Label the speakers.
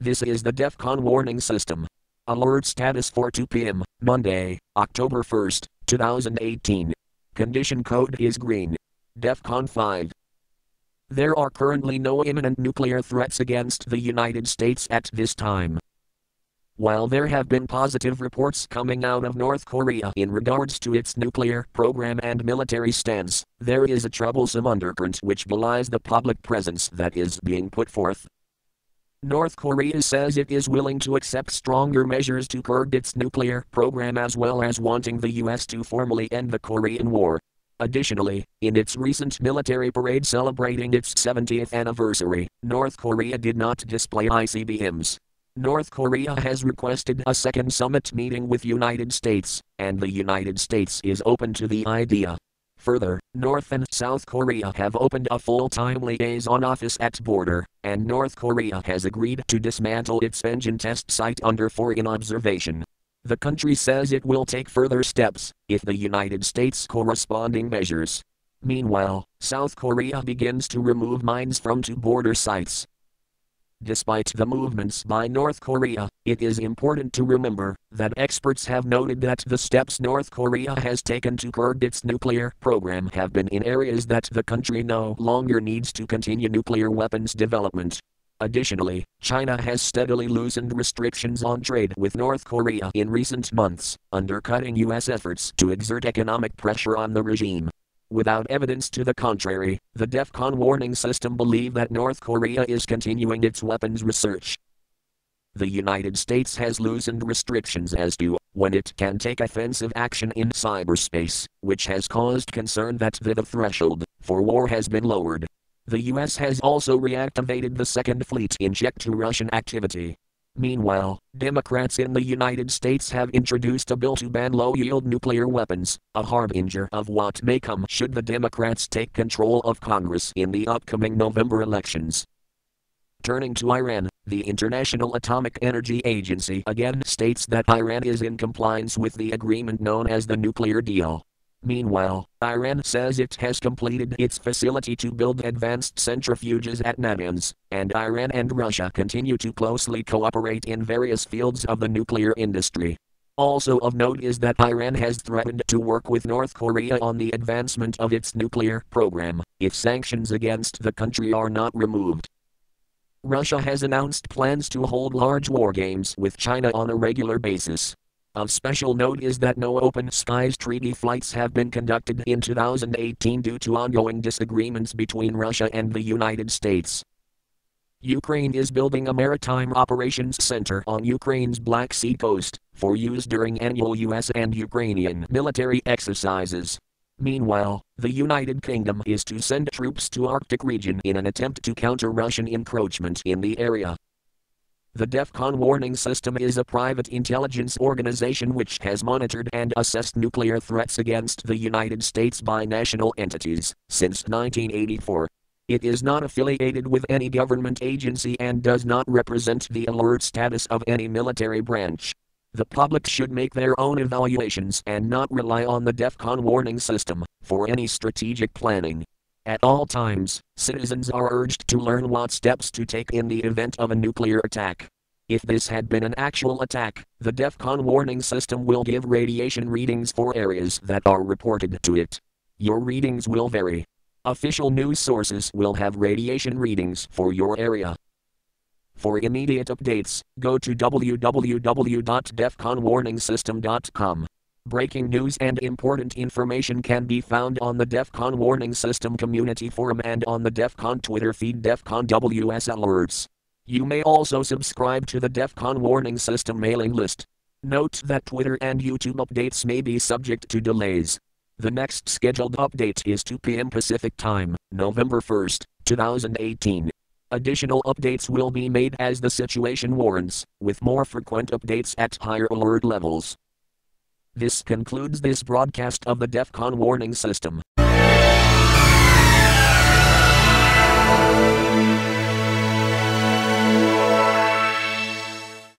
Speaker 1: This is the DEFCON warning system. Alert status for 2 p.m., Monday, October 1st, 2018. Condition code is green. DEFCON 5. There are currently no imminent nuclear threats against the United States at this time. While there have been positive reports coming out of North Korea in regards to its nuclear program and military stance, there is a troublesome undercurrent which belies the public presence that is being put forth. North Korea says it is willing to accept stronger measures to curb its nuclear program as well as wanting the US to formally end the Korean War. Additionally, in its recent military parade celebrating its 70th anniversary, North Korea did not display ICBMs. North Korea has requested a second summit meeting with United States, and the United States is open to the idea. Further, North and South Korea have opened a full-time liaison office at border, and North Korea has agreed to dismantle its engine test site under foreign observation. The country says it will take further steps if the United States corresponding measures. Meanwhile, South Korea begins to remove mines from two border sites. Despite the movements by North Korea, it is important to remember that experts have noted that the steps North Korea has taken to curb its nuclear program have been in areas that the country no longer needs to continue nuclear weapons development. Additionally, China has steadily loosened restrictions on trade with North Korea in recent months, undercutting U.S. efforts to exert economic pressure on the regime. Without evidence to the contrary, the DEFCON warning system believe that North Korea is continuing its weapons research. The United States has loosened restrictions as to when it can take offensive action in cyberspace, which has caused concern that the threshold for war has been lowered. The U.S. has also reactivated the Second Fleet in check to Russian activity. Meanwhile, Democrats in the United States have introduced a bill to ban low-yield nuclear weapons, a harbinger of what may come should the Democrats take control of Congress in the upcoming November elections. Turning to Iran, the International Atomic Energy Agency again states that Iran is in compliance with the agreement known as the nuclear deal. Meanwhile, Iran says it has completed its facility to build advanced centrifuges at Natanz, and Iran and Russia continue to closely cooperate in various fields of the nuclear industry. Also of note is that Iran has threatened to work with North Korea on the advancement of its nuclear program, if sanctions against the country are not removed. Russia has announced plans to hold large war games with China on a regular basis. Of special note is that no open skies treaty flights have been conducted in 2018 due to ongoing disagreements between Russia and the United States. Ukraine is building a maritime operations center on Ukraine's Black Sea coast for use during annual U.S. and Ukrainian military exercises. Meanwhile, the United Kingdom is to send troops to Arctic region in an attempt to counter Russian encroachment in the area. The DEFCON warning system is a private intelligence organization which has monitored and assessed nuclear threats against the United States by national entities since 1984. It is not affiliated with any government agency and does not represent the alert status of any military branch. The public should make their own evaluations and not rely on the DEFCON warning system for any strategic planning. At all times, citizens are urged to learn what steps to take in the event of a nuclear attack. If this had been an actual attack, the DEFCON warning system will give radiation readings for areas that are reported to it. Your readings will vary. Official news sources will have radiation readings for your area. For immediate updates, go to www.defconwarningsystem.com. Breaking news and important information can be found on the DEFCON Warning System Community Forum and on the DEFCON Twitter feed DEFCON WS Alerts. You may also subscribe to the DEFCON Warning System mailing list. Note that Twitter and YouTube updates may be subject to delays. The next scheduled update is 2 p.m. Pacific Time, November 1st, 2018. Additional updates will be made as the situation warrants, with more frequent updates at higher alert levels. This concludes this broadcast of the DEFCON warning system.